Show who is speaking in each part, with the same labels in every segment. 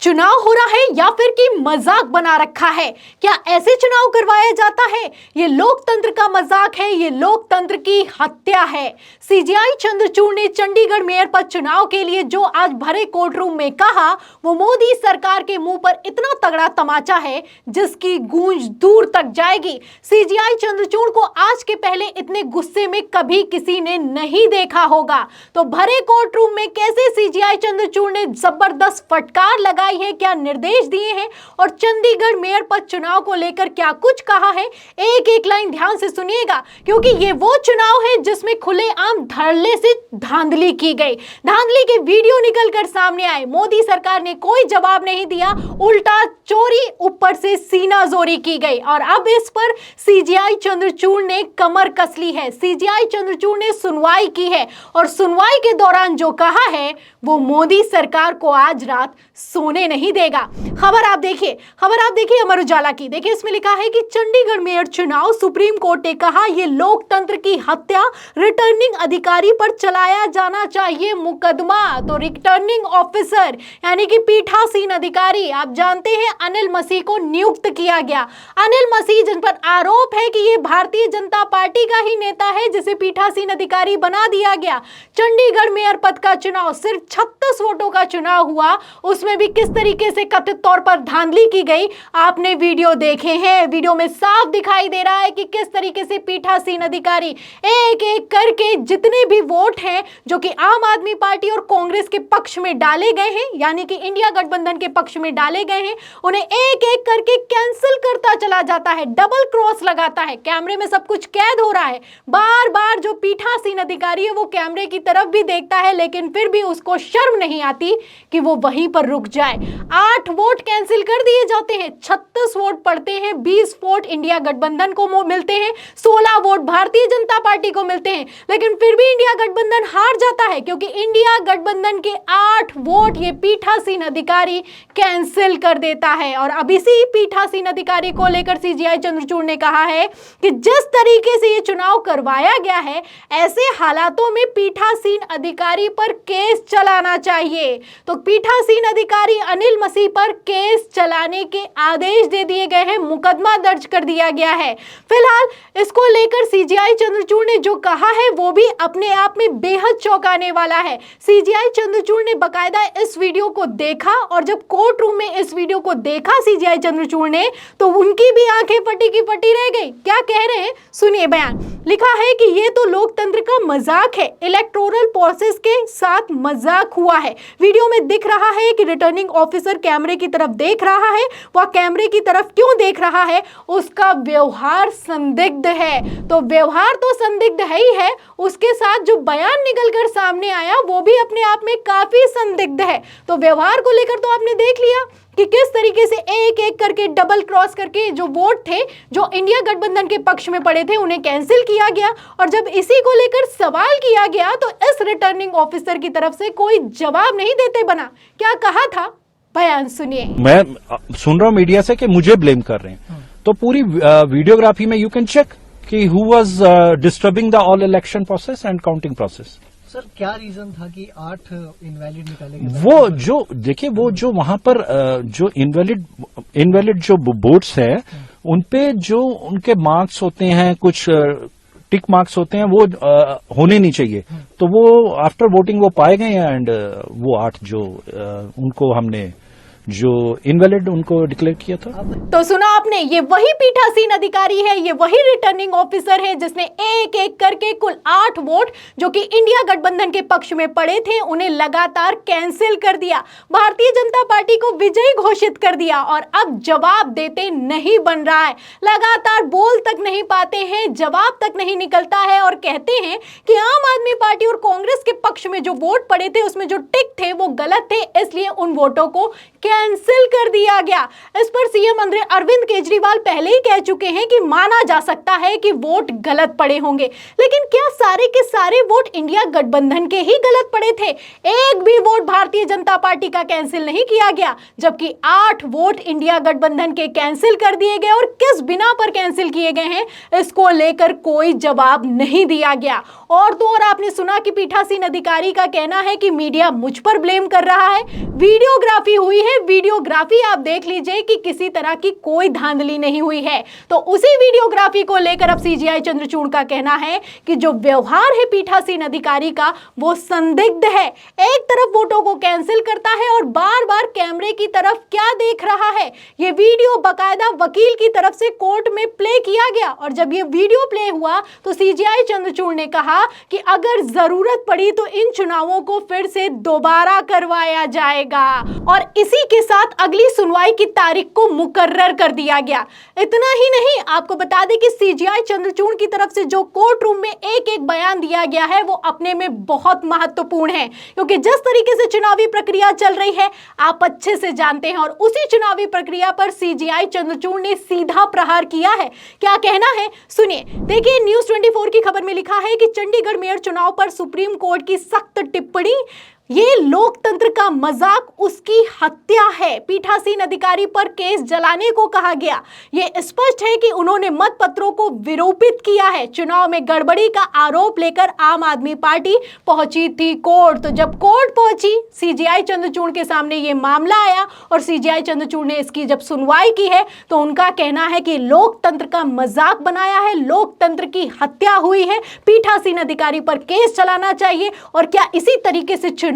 Speaker 1: चुनाव हो रहा है या फिर कि मजाक बना रखा है? क्या ऐसे चुनाव करवाया जाता है? ये लोकतंत्र का मजाक है, ये लोकतंत्र की हत्या है। सीजेआई चंद्रचूड़ ने चंडीगढ़ मेयर पद चुनाव के लिए जो आज भरे कोर्ट रूम में कहा, वो मोदी सरकार के मुंह पर इतना तगड़ा तमाचा है जिसकी गूंज दूर तक जाएगी। सीजेआई चंद्रचूड़ को आज के पहले इतने गुस्से में कभी किसी ने नहीं देखा होगा। तो भरे कोर्ट रूम में कैसे सीजेआई चंद्रचूड़ ने जबरदस्त फटकार लगाई है, क्या निर्देश दिए हैं और चंडीगढ़ मेयर पद चुनाव को लेकर क्या कुछ कहा है, एक एक लाइन ध्यान से सुनिएगा, क्योंकि ये वो चुनाव है जिसमें खुलेआम धड़ल्ले से धांधली की गई। धांधली के वीडियो निकलकर सामने आए, मोदी सरकार ने कोई जवाब नहीं दिया, उल्टा चोरी ऊपर से सीना जोरी की गई। और अब इस पर सीजेआई चंद्रचूड़ ने कमर कस ली है। सीजेआई चंद्रचूड़ ने सुनवाई की है और सुनवाई के दौरान जो कहा है वो मोदी सरकार को आज रात सोने नहीं देगा। खबर आप देखिए अमर उजाला की। देखिए इसमें लिखा है कि चंडीगढ़ मेयर चुनाव, सुप्रीम कोर्ट ने कहा ये लोकतंत्र की हत्या, रिटर्निंग अधिकारी पर चलाया जाना चाहिए मुकदमा। तो रिटर्निंग ऑफिसर यानी कि पीठासीन अधिकारी, आप जानते हैं अनिल मसीह को नियुक्त किया गया। अनिल मसीह जिन पर आरोप है कि ये भारतीय जनता पार्टी का ही नेता है, जिसे पीठासीन अधिकारी बना दिया गया। चंडीगढ़ मेयर पद का चुनाव, सिर्फ 36 वोटों का चुनाव हुआ, उसमें भी किस तरीके से कथित तौर पर धांधली की गई आपने वीडियो देखे हैं। वीडियो में साफ दिखाई दे रहा है कि किस तरीके से पीठासीन अधिकारी एक एक करके जितने भी वोट हैं जो कि आम आदमी पार्टी और कांग्रेस के पक्ष में डाले गए हैं, यानी कि इंडिया गठबंधन के पक्ष में डाले गए हैं, उन्हें एक एक करके कैंसिल करता चला जाता है, डबल क्रॉस लगाता है। कैमरे में सब कुछ कैद हो रहा है। बार बार जो पीठासीन अधिकारी है वो कैमरे की तरफ भी देखता है, लेकिन फिर भी उसको शर्म नहीं आती कि वो वहीं पर रुक जाए। 8 वोट कैंसिल कर दिए जाते हैं, 36 वोट पड़ते हैं, 20 वोट इंडिया गठबंधन को मिलते हैं, 16 वोट भारतीय जनता पार्टी को मिलते हैं, लेकिन फिर भी इंडिया गठबंधन हार जाता है क्योंकि इंडिया गठबंधन के 8 वोट ये पीठासीन अधिकारी कैंसिल कर देता है। और अब इसी पीठासीन अधिकारी को लेकर सीजेआई चंद्रचूड़ ने कहा है कि जिस तरीके से ये चुनाव करवाया गया है, ऐसे हालातों में पीठासीन अधिकारी पर केस चलाना चाहिए। तो पीठासीन अधिकारी अनिल मसीह पर केस चलाने के आदेश दे दिए गए हैं, मुकदमा दर्ज कर दिया गया है। फिलहाल इसको लेकर सीजेआई चंद्रचूड़ ने जो कहा है वो भी अपने आप में बेहद चौंकाने वाला है। सीजेआई चंद्रचूड़ ने बकायदा इस वीडियो को देखा और जब कोर्ट रूम में इस वीडियो को देखा सीजेआई चंद्रचूड़ ने, तो उनकी भी आंखें फटी की फटी रह गई। क्या कह रहे हैं सुनिए बयान। लिखा है कि ये तो लोकतंत्र का मजाक है, इलेक्टोरल प्रोसेस के साथ मजाक हुआ है। वीडियो में दिख रहा है कि रिटर्निंग ऑफिसर कैमरे की तरफ देख रहा है। वह कैमरे की तरफ क्यों देख रहा है? उसका व्यवहार संदिग्ध है। तो व्यवहार तो संदिग्ध है ही है, उसके साथ जो बयान निकलकर सामने आया वो भी अपने आप में काफी संदिग्ध है। तो व्यवहार को लेकर तो आपने देख लिया कि किस तरीके से एक एक करके डबल क्रॉस करके जो वोट थे जो इंडिया गठबंधन के पक्ष में पड़े थे उन्हें कैंसिल किया गया। और जब इसी को लेकर सवाल किया गया तो इस रिटर्निंग ऑफिसर की तरफ से कोई जवाब नहीं देते बना। क्या कहा था, बयान सुनिए।
Speaker 2: मैं सुन रहा हूं मीडिया से कि मुझे ब्लेम कर रहे हैं, तो पूरी वीडियोग्राफी में यू कैन चेक कि who was disturbing the all election process and counting process.
Speaker 3: Sir क्या रीजन था कि 8 इनवैलिड निकाले गए?
Speaker 2: वो जो देखिए, वो जो वहां पर जो इनवैलिड जो वोट्स है, उनपे जो उनके मार्क्स होते हैं, कुछ टिक मार्क्स होते हैं, वो होने नहीं चाहिए। तो वो आफ्टर वोटिंग वो पाए गए एंड वो 8 जो उनको हमने जो इनवैलिड उनको डिक्लेयर किया था।
Speaker 1: तो सुना आपने, ये वही पीठासीन अधिकारी है, ये वही रिटर्निंग ऑफिसर है जिसने एक एक करके कुल 8 वोट जो कि इंडिया गठबंधन के पक्ष में पड़े थे उन्हें लगातार कैंसिल कर दिया, भारतीय जनता पार्टी को विजयी घोषित कर दिया और अब जवाब देते नहीं बन रहा है। लगातार बोल तक नहीं पाते हैं, जवाब तक नहीं निकलता है और कहते हैं कि आम आदमी पार्टी और कांग्रेस के पक्ष में जो वोट पड़े थे उसमें जो टिक थे वो गलत थे, इसलिए उन वोटों को कैंसिल कर दिया गया। इस पर सीएम अरविंद केजरीवाल पहले ही कह चुके हैं कि माना जा सकता है कि वोट गलत पड़े होंगे, लेकिन क्या सारे के सारे वोट इंडिया गठबंधन के ही गलत पड़े थे? एक भी वोट भारतीय जनता पार्टी का कैंसिल नहीं किया गया, जबकि 8 वोट इंडिया गठबंधन के कैंसिल कर दिए गए और किस बिना पर कैंसिल किए गए हैं इसको लेकर कोई जवाब नहीं दिया गया। और तो और आपने सुना कि पीठासीन अधिकारी का कहना है कि मीडिया मुझ पर ब्लेम कर रहा है, वीडियोग्राफी हुई है ये वीडियोग्राफी आप देख लीजिए कि किसी तरह की कोई धांधली नहीं हुई है। तो उसी वीडियोग्राफी को लेकर अब सीजीआई चंद्रचूड़ का कहना है कि जो व्यवहार है पीठासीन अधिकारी का वो संदिग्ध है। एक तरफ वोटों को कैंसिल करता है और बार बार कैमरे की तरफ क्या देख रहा है। ये वीडियो बकायदा वकील की तरफ से कोर्ट में प्ले किया गया और जब ये वीडियो प्ले हुआ तो सीजीआई चंद्रचूड़ ने कहा कि अगर जरूरत पड़ी तो इन चुनावों को फिर से दोबारा करवाया जाएगा और इसी के साथ अगली सुनवाई की तारीख को मुकर्रर कर दिया गया। इतना ही नहीं, आपको बता दें कि सीजीआई चंद्रचूड़ की तरफ से जो कोर्ट रूम में एक एक बयान दिया गया है वो अपने में बहुत महत्वपूर्ण है, क्योंकि जिस तरीके से चुनावी प्रक्रिया चल रही है आप अच्छे से जानते हैं और उसी चुनावी प्रक्रिया पर सीजीआई चंद्रचूड़ ने सीधा प्रहार किया है। क्या कहना है सुनिए। देखिए, न्यूज़ 24 की खबर में लिखा है कि चंडीगढ़ मेयर चुनाव पर सुप्रीम कोर्ट की सख्त टिप्पणी, ये लोकतंत्र का मजाक, उसकी हत्या है। पीठासीन अधिकारी पर केस जलाने को कहा गया। ये स्पष्ट है कि उन्होंने मतपत्रों को विरूपित किया है। चुनाव में गड़बड़ी का आरोप लेकर आम आदमी पार्टी पहुंची थी कोर्ट। तो जब कोर्ट पहुंची, सीजीआई चंद्रचूड़ के सामने ये मामला आया और सीजीआई चंद्रचूड़ ने इसकी जब सुनवाई की है तो उनका कहना है कि लोकतंत्र का मजाक बनाया है, लोकतंत्र की हत्या हुई है, पीठासीन अधिकारी पर केस चलाना चाहिए और क्या इसी तरीके से चुनाव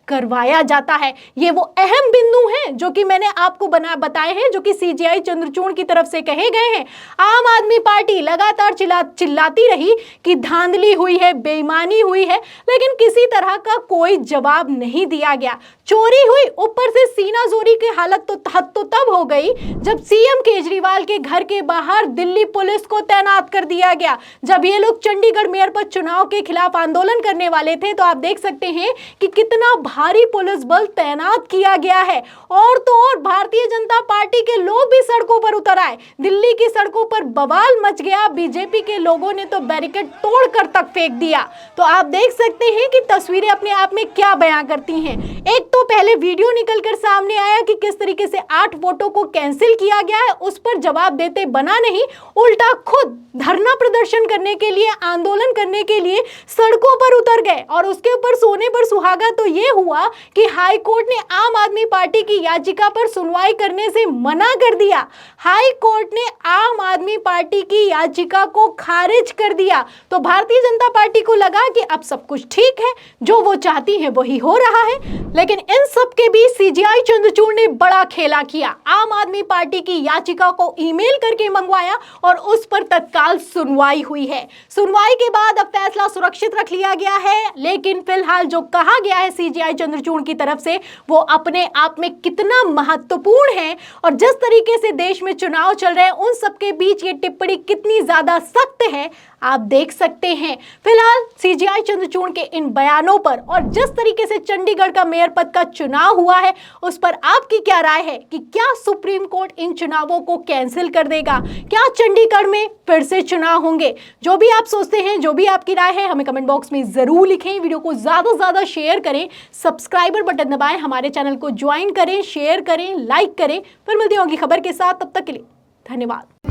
Speaker 1: करवाया जाता है। ये वो अहम बिंदु हैं जो कि मैंने आपको बताए हैं, जो कि सीजीआई चंद्रचूड़ की तरफ से कहे गए हैं। आम आदमी पार्टी लगातार चिल्लाती रही कि धांधली हुई है, बेईमानी हुई है, लेकिन किसी तरह का कोई जवाब नहीं दिया गया। चोरी हुई, ऊपर से सीना जोरी की हालत तो तब हो गई जब सीएम केजरीवाल के घर के बाहर दिल्ली पुलिस को तैनात कर दिया गया। जब ये लोग चंडीगढ़ मेयर पर चुनाव के खिलाफ आंदोलन करने वाले थे तो आप देख सकते हैं कि कितना भारी पुलिस बल तैनात किया गया है। और तो और भारतीय जनता पार्टी के लोग भी सड़कों पर उतर आए। दिल्ली की सड़कों पर बवाल मच गया। बीजेपी के लोगों ने तो बैरिकेड तोड़कर तक फेंक दिया। तो आप देख सकते हैं कि तस्वीरें अपने आप में क्या बयां करती हैं। एक तो पहले वीडियो निकलकर सामने आया कि किस तरीके से 8 वोटों को कैंसिल किया गया है, उस पर जवाब देते बना नहीं, उल्टा खुद धरना प्रदर्शन करने के लिए, आंदोलन करने के लिए सड़कों पर उतर गए। और उसके ऊपर सोने पर सुहागा तो ये हुआ कि हाई कोर्ट ने आम आदमी पार्टी की याचिका पर सुनवाई करने से मना कर दिया। हाई कोर्ट ने आम आदमी पार्टी की याचिका को खारिज कर दिया। तो भारतीय जनता पार्टी को लगा कि अब सब कुछ ठीक है, जो वो चाहती है वही हो रहा है। लेकिन इन सब के बीच सीजीआई चंद्रचूड़ ने बड़ा खेला किया। आम आदमी पार्टी की याचिका को ईमेल करके मंगवाया और उस पर तत्काल सुनवाई हुई है। सुनवाई के बाद अब फैसला सुरक्षित रख लिया गया है, लेकिन फिलहाल जो कहा गया है सीजीआई चंद्रचूड़ की तरफ से वो अपने आप में कितना महत्वपूर्ण है और जिस तरीके से देश में चुनाव चल रहे हैं उन सबके बीच ये टिप्पणी कितनी ज्यादा सख्त है आप देख सकते हैं। फिलहाल सीजीआई चंद्रचूड़ के इन बयानों पर और जिस तरीके से चंडीगढ़ का मेयर पद का चुनाव हुआ है उस पर आपकी क्या राय है कि क्या सुप्रीम कोर्ट इन चुनावों को कैंसिल कर देगा? क्या चंडीगढ़ में फिर से चुनाव होंगे? जो भी आप सोचते हैं, जो भी आपकी राय है, हमें कमेंट बॉक्स में जरूर लिखें। वीडियो को ज्यादा से ज्यादा शेयर करें, सब्सक्राइबर बटन दबाएं, हमारे चैनल को ज्वाइन करें, शेयर करें, लाइक करें। फिर मिलती होंगी खबर के साथ, तब तक के लिए धन्यवाद।